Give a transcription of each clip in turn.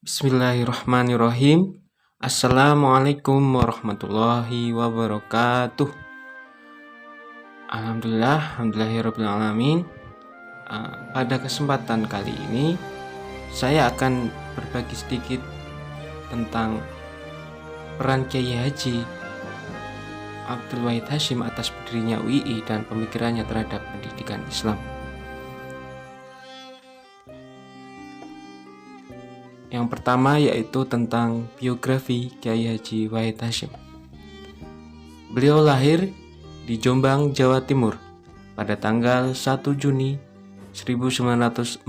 Bismillahirrahmanirrahim. Assalamualaikum warahmatullahi wabarakatuh. Alhamdulillahirrahmanirrahim. Pada kesempatan kali ini saya akan berbagi sedikit tentang peran Kiai Haji Abdul Wahid Hasyim atas berdirinya UII dan pemikirannya terhadap pendidikan Islam. Yang pertama yaitu tentang biografi Kiai Haji Wahid Hasyim. Beliau lahir di Jombang, Jawa Timur pada tanggal 1 Juni 1914.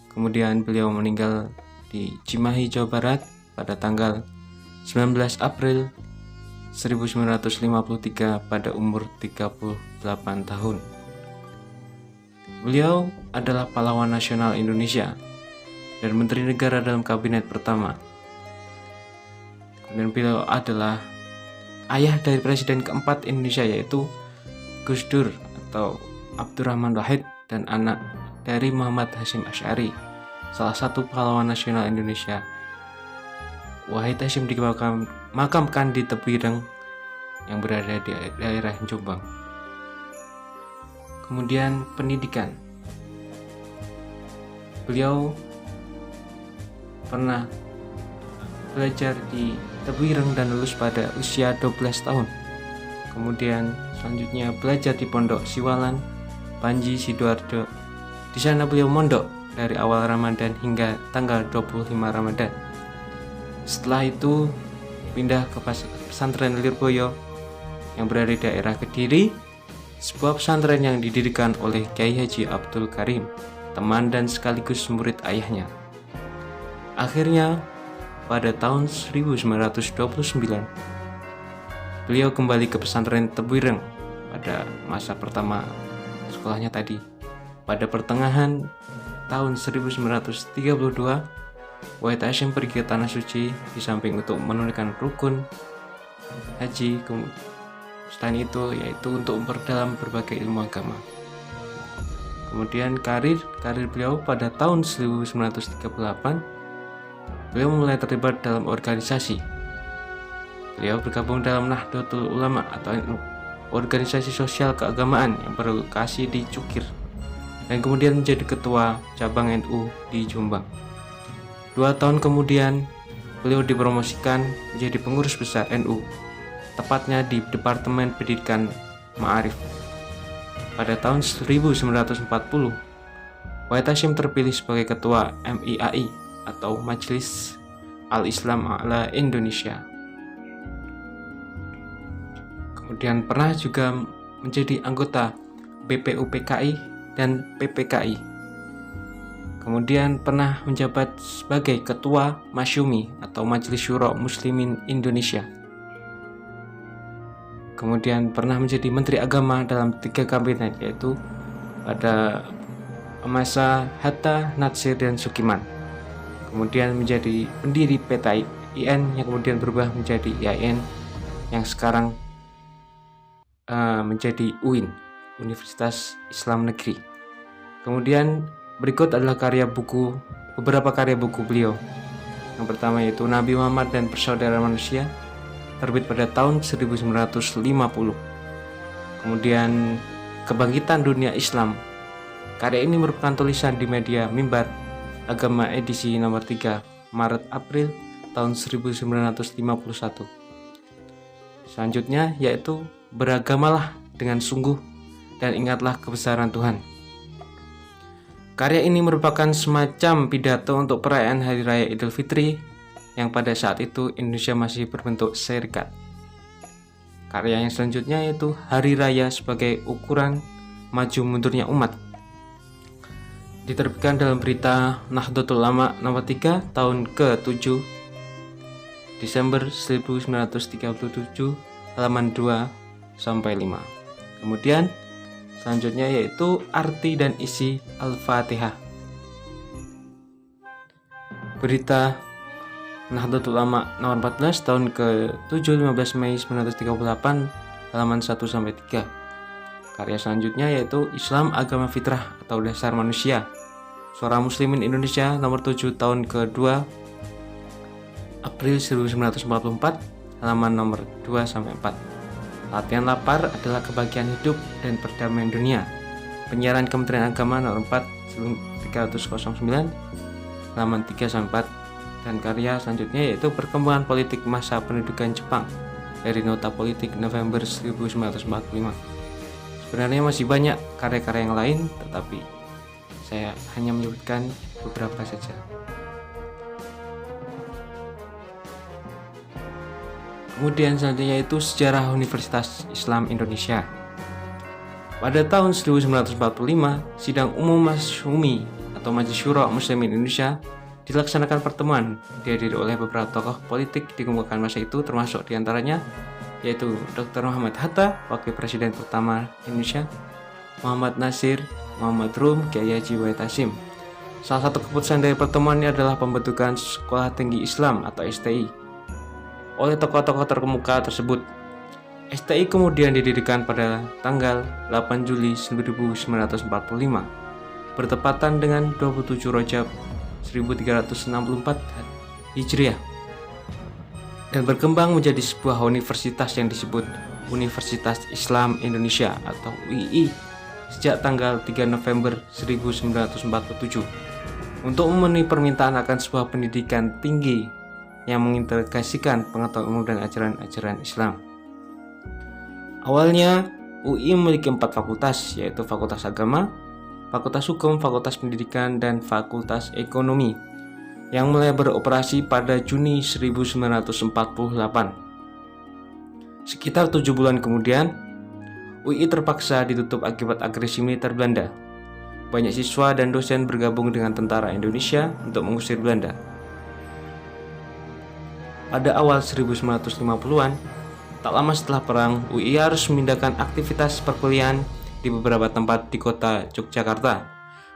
Kemudian beliau meninggal di Cimahi, Jawa Barat pada tanggal 19 April 1953 pada umur 38 tahun. Beliau adalah pahlawan nasional Indonesia dan Menteri Negara dalam Kabinet pertama. Kemudian beliau adalah ayah dari Presiden keempat Indonesia yaitu Gus Dur atau Abdurrahman Wahid dan anak dari Muhammad Hasyim Asy'ari, salah satu pahlawan nasional Indonesia. Wahid Hasyim dimakamkan di Tebireng yang berada di daerah Jombang. Kemudian pendidikan. Beliau pernah belajar di Tebireng dan lulus pada usia 12 tahun. Kemudian selanjutnya belajar di Pondok Siwalan, Panji, Sidoarjo. Di sana beliau mondok dari awal Ramadan hingga tanggal 25 Ramadan. Setelah itu pindah ke pesantren Lirboyo yang berada di daerah Kediri, sebuah pesantren yang didirikan oleh Kiai Haji Abdul Karim, teman dan sekaligus murid ayahnya. Akhirnya, pada tahun 1929, beliau kembali ke pesantren Tebireng pada masa pertama sekolahnya tadi. Pada pertengahan tahun 1932, Wahid Hasyim pergi ke Tanah Suci di samping untuk menunaikan rukun haji. Selain itu, yaitu untuk memperdalam berbagai ilmu agama. Kemudian karir beliau pada tahun 1938, beliau mulai terlibat dalam organisasi. Beliau bergabung dalam Nahdlatul Ulama atau NU, organisasi sosial keagamaan yang berlokasi di Cukir, dan kemudian menjadi ketua cabang NU di Jombang. 2 tahun kemudian, beliau dipromosikan menjadi pengurus besar NU, tepatnya di Departemen Pendidikan Ma'arif. Pada tahun 1940, Wahid Hasyim terpilih sebagai ketua MIAI atau Majelis Al-Islam A'la Indonesia. Kemudian pernah juga menjadi anggota BPUPKI dan PPKI. Kemudian pernah menjabat sebagai ketua Masyumi atau Majelis Syuro Muslimin Indonesia. Kemudian pernah menjadi Menteri Agama dalam 3 kabinet, yaitu pada masa Hatta, Natsir, dan Sukiman. Kemudian menjadi pendiri PTIN yang kemudian berubah menjadi IAIN yang sekarang menjadi UIN, Universitas Islam Negeri. Kemudian berikut adalah beberapa karya buku beliau. Yang pertama yaitu Nabi Muhammad dan Persaudaraan Manusia, terbit pada tahun 1950. Kemudian Kebangkitan Dunia Islam. Karya ini merupakan tulisan di media Mimbar Agama edisi nomor 3 Maret April tahun 1951. Selanjutnya yaitu Beragamalah dengan sungguh dan ingatlah kebesaran Tuhan. Karya ini merupakan semacam pidato untuk perayaan Hari Raya Idul Fitri yang pada saat itu Indonesia masih berbentuk syarikat. Karya yang selanjutnya yaitu Hari Raya sebagai ukuran maju mundurnya umat, diterbitkan dalam berita Nahdlatul Ulama nomor 3 tahun ke-7 Desember 1937 halaman 2 sampai 5. Kemudian selanjutnya yaitu Arti dan Isi Al-Fatihah. Berita Nahdlatul Ulama nomor 14 tahun ke-7 15 Mei 1938 halaman 1 sampai 3. Karya selanjutnya yaitu Islam Agama Fitrah atau Dasar Manusia. Suara Muslimin Indonesia nomor 7 tahun ke-2 April 1944, halaman nomor 2-4. Latihan lapar adalah kebahagiaan hidup dan perdamaian dunia. Penyiaran Kementerian Agama nomor 4 309, halaman 3-4. Dan karya selanjutnya yaitu Perkembangan Politik Masa Pendudukan Jepang dari Nota Politik November 1945. Sebenarnya masih banyak karya-karya yang lain, tetapi saya hanya menyebutkan beberapa saja. Kemudian selanjutnya itu Sejarah Universitas Islam Indonesia. Pada tahun 1945, sidang umum Masyumi atau Majelis Syura Muslimin Indonesia dilaksanakan pertemuan dihadiri oleh beberapa tokoh politik di kemukaan masa itu, termasuk diantaranya yaitu Dr. Muhammad Hatta, Wakil Presiden pertama Indonesia, Muhammad Nasir, Muhammad Rum, Kiai Haji Wahid Hasyim. Salah satu keputusan dari pertemuan ini adalah pembentukan Sekolah Tinggi Islam atau STI oleh tokoh-tokoh terkemuka tersebut. STI kemudian didirikan pada tanggal 8 Juli 1945 bertepatan dengan 27 Rajab 1364 Hijriah dan berkembang menjadi sebuah universitas yang disebut Universitas Islam Indonesia atau UII sejak tanggal 3 November 1947 untuk memenuhi permintaan akan sebuah pendidikan tinggi yang mengintegrasikan pengetahuan umum dan ajaran-ajaran Islam. Awalnya, UI memiliki 4 fakultas, yaitu Fakultas Agama, Fakultas Hukum, Fakultas Pendidikan, dan Fakultas Ekonomi, yang mulai beroperasi pada Juni 1948. Sekitar 7 bulan kemudian, UI terpaksa ditutup akibat agresi militer Belanda. Banyak siswa dan dosen bergabung dengan tentara Indonesia untuk mengusir Belanda. Pada awal 1950-an, tak lama setelah perang, UI harus memindahkan aktivitas perkuliahan di beberapa tempat di kota Yogyakarta.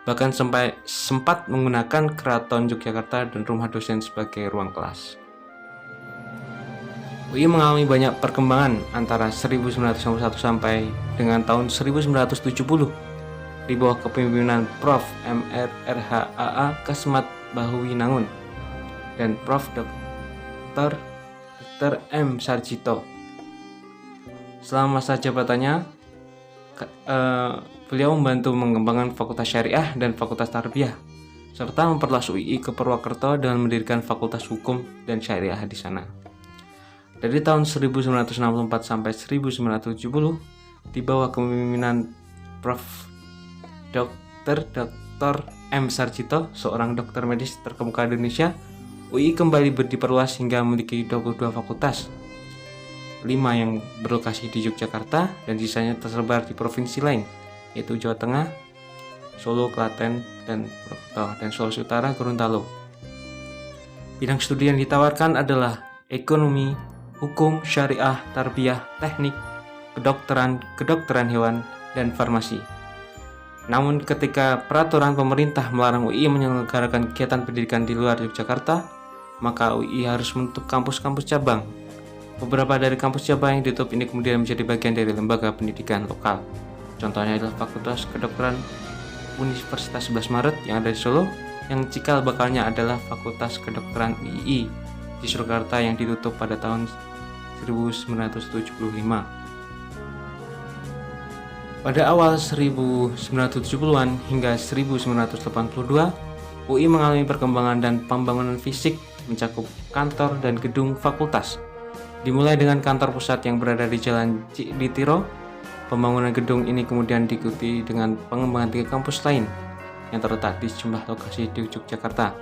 Bahkan sempat menggunakan Keraton Yogyakarta dan rumah dosen sebagai ruang kelas. UI mengalami banyak perkembangan antara 1991 sampai dengan tahun 1970 di bawah kepemimpinan Prof. Mr. RH.AA. Kasmat Bahuwinangun dan Prof. Dr. M. Sarjito. Selama masa jabatannya, beliau membantu mengembangkan Fakultas Syariah dan Fakultas Tarbiyah, serta memperluas UI ke Purwokerto dengan mendirikan Fakultas Hukum dan Syariah di sana. Dari tahun 1964 sampai 1970, di bawah kepemimpinan Prof. Dr. M. Sarjito, seorang dokter medis terkemuka di Indonesia, UI kembali diperluas hingga memiliki 22 fakultas, 5 yang berlokasi di Yogyakarta dan sisanya tersebar di provinsi lain, yaitu Jawa Tengah, Solo, Klaten, dan Purwokerto, dan Sulawesi Utara, Gorontalo. Bidang studi yang ditawarkan adalah ekonomi, hukum, syariah, tarbiyah, teknik, kedokteran hewan, dan farmasi. Namun ketika peraturan pemerintah melarang UI menyelenggarakan kegiatan pendidikan di luar Yogyakarta, maka UI harus menutup kampus-kampus cabang. Beberapa dari kampus cabang yang ditutup ini kemudian menjadi bagian dari lembaga pendidikan lokal. Contohnya adalah Fakultas Kedokteran Universitas 11 Maret yang ada di Solo, yang cikal bakalnya adalah Fakultas Kedokteran UII di Surakarta yang ditutup pada tahun 1975. Pada awal 1970-an hingga 1982, UI mengalami perkembangan dan pembangunan fisik mencakup kantor dan gedung fakultas. Dimulai dengan kantor pusat yang berada di Jalan Cikditiro. Pembangunan gedung ini kemudian diikuti dengan pengembangan 3 kampus lain yang terletak di sejumlah lokasi di Yogyakarta.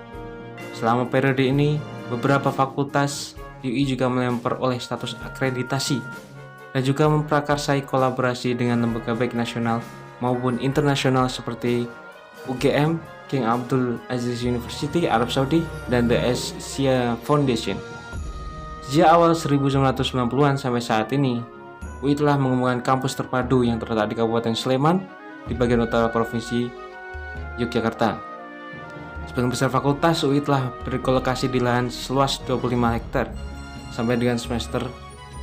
Selama periode ini, beberapa fakultas di UI juga memperoleh status akreditasi dan juga memprakarsai kolaborasi dengan lembaga baik nasional maupun internasional seperti UGM, King Abdul Aziz University, Arab Saudi, dan The Asia Foundation. Sejak awal 1990-an sampai saat ini, UI telah mengembangkan kampus terpadu yang terletak di Kabupaten Sleman di bagian utara Provinsi Yogyakarta. Sebagian besar fakultas UI telah berlokasi di lahan seluas 25 hektar sampai dengan semester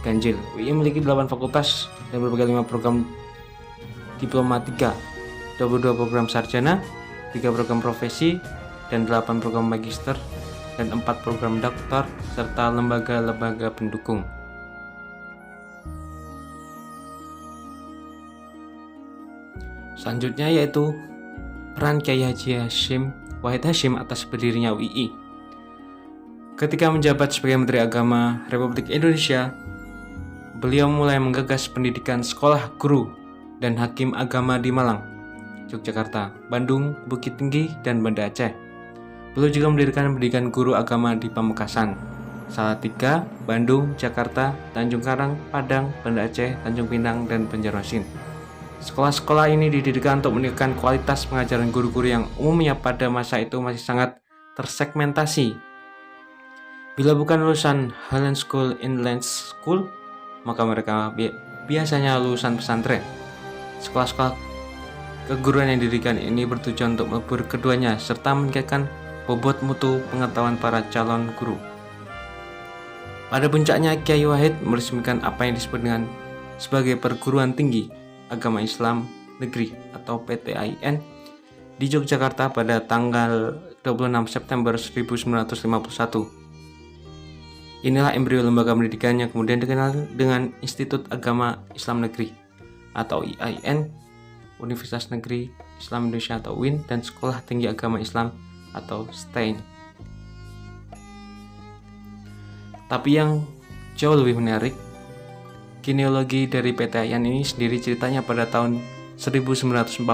ganjil. UI memiliki 8 fakultas dan berbagai 5 program diplomatika, 22 program sarjana, 3 program profesi, dan 8 program magister, dan 4 program doktor, serta lembaga-lembaga pendukung. Selanjutnya yaitu peran Kiai Haji Wahid Hasyim atas berdirinya UII. Ketika menjabat sebagai Menteri Agama Republik Indonesia, beliau mulai menggagas pendidikan sekolah guru dan hakim agama di Malang, Yogyakarta, Bandung, Bukit Tinggi, dan Banda Aceh. Beliau juga mendirikan pendidikan guru agama di Pamekasan, Salatiga, Bandung, Jakarta, Tanjung Karang, Padang, Banda Aceh, Tanjung Pinang, dan Banjarmasin. Sekolah-sekolah ini didirikan untuk meningkatkan kualitas pengajaran guru-guru yang umumnya pada masa itu masih sangat tersegmentasi. Bila bukan lulusan Highland School Inland School, maka mereka biasanya lulusan pesantren. Sekolah-sekolah keguruan yang didirikan ini bertujuan untuk melebur keduanya serta meningkatkan bobot mutu pengetahuan para calon guru. Pada puncaknya, Kiai Wahid meresmikan apa yang disebut dengan sebagai Perguruan Tinggi Agama Islam Negeri atau PTAIN di Yogyakarta pada tanggal 26 September 1951. Inilah embrio lembaga pendidikan yang kemudian dikenal dengan Institut Agama Islam Negeri atau IAIN, Universitas Negeri Islam Indonesia atau UIN, dan Sekolah Tinggi Agama Islam atau STAIN. Tapi yang jauh lebih menarik, genealogi dari PTAIN ini sendiri ceritanya pada tahun 1944,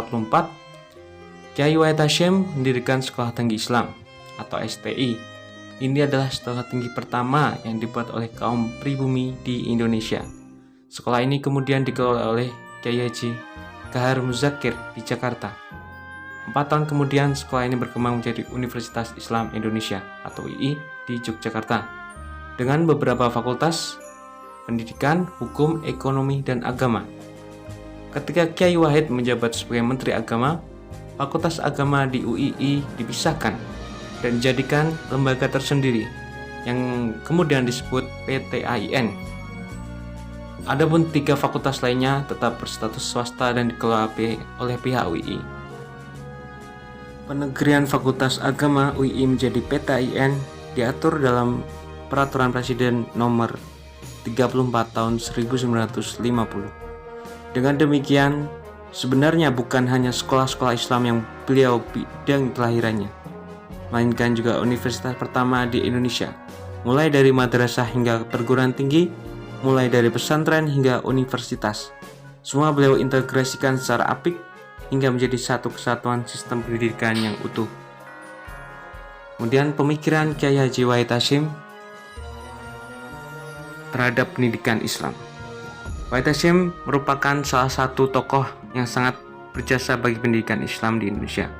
Kiai Wahid Hasyim mendirikan Sekolah Tinggi Islam atau STI. Ini adalah sekolah tinggi pertama yang dibuat oleh kaum pribumi di Indonesia. Sekolah ini kemudian dikelola oleh Kiai Haji Kahar Muzakir di Jakarta. 4 tahun kemudian sekolah ini berkembang menjadi Universitas Islam Indonesia atau UI di Yogyakarta dengan beberapa fakultas pendidikan, hukum, ekonomi, dan agama. Ketika Kiai Wahid menjabat sebagai Menteri Agama, Fakultas Agama di UII dipisahkan dan dijadikan lembaga tersendiri yang kemudian disebut PTAIN. Adapun 3 fakultas lainnya tetap berstatus swasta dan dikelola oleh pihak UII. Penegrian Fakultas Agama UII menjadi PTAIN diatur dalam Peraturan Presiden Nomor 34 tahun 1950. Dengan demikian, sebenarnya bukan hanya sekolah-sekolah Islam yang beliau bidang kelahirannya, melainkan juga universitas pertama di Indonesia, mulai dari madrasah hingga perguruan tinggi, mulai dari pesantren hingga universitas. Semua beliau integrasikan secara apik hingga menjadi satu kesatuan sistem pendidikan yang utuh. Kemudian pemikiran Kiai Haji Wahid Hasyim terhadap pendidikan Islam. Wahid Hasyim merupakan salah satu tokoh yang sangat berjasa bagi pendidikan Islam di Indonesia.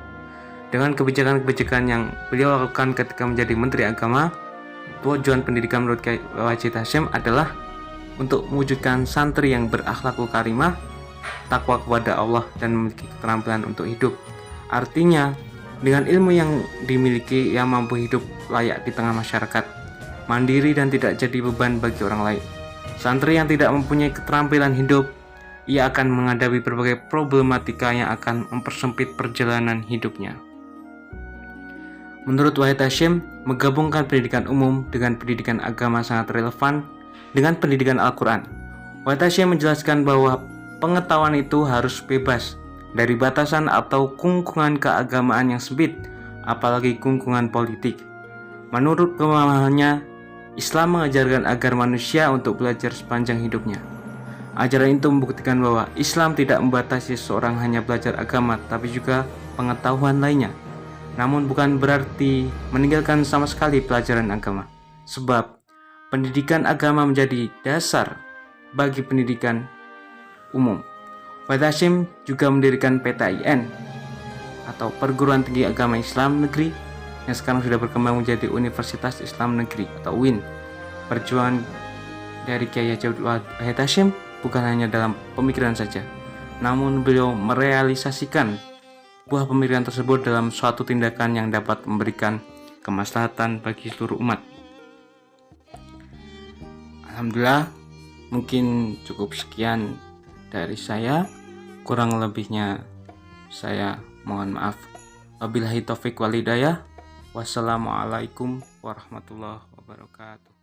Dengan kebijakan-kebijakan yang beliau lakukan ketika menjadi Menteri Agama, tujuan pendidikan menurut Kiai Wahid Hasyim adalah untuk mewujudkan santri yang berakhlakul karimah, takwa kepada Allah, dan memiliki keterampilan untuk hidup. Artinya, dengan ilmu yang dimiliki, ia mampu hidup layak di tengah masyarakat, mandiri dan tidak jadi beban bagi orang lain. Santri yang tidak mempunyai keterampilan hidup, ia akan menghadapi berbagai problematika yang akan mempersempit perjalanan hidupnya. Menurut Wahid Hasyim, menggabungkan pendidikan umum dengan pendidikan agama sangat relevan dengan pendidikan Al-Quran. Wahid Hasyim menjelaskan bahwa pengetahuan itu harus bebas dari batasan atau kungkungan keagamaan yang sempit, apalagi kungkungan politik. Menurut pemahamannya, Islam mengajarkan agar manusia untuk belajar sepanjang hidupnya. Ajaran itu membuktikan bahwa Islam tidak membatasi seseorang hanya belajar agama, tapi juga pengetahuan lainnya. Namun bukan berarti meninggalkan sama sekali pelajaran agama, sebab pendidikan agama menjadi dasar bagi pendidikan umum. Wahid Hasyim juga mendirikan PTAIN atau Perguruan Tinggi Agama Islam Negeri yang sekarang sudah berkembang menjadi Universitas Islam Negeri atau UIN. Perjuangan dari Kiai Haji Wahid Hasyim bukan hanya dalam pemikiran saja, namun beliau merealisasikan buah pemikiran tersebut dalam suatu tindakan yang dapat memberikan kemaslahatan bagi seluruh umat. Alhamdulillah, mungkin cukup sekian dari saya. Kurang lebihnya saya mohon maaf. Wabillahi taufik walhidayah. Wassalamualaikum warahmatullahi wabarakatuh.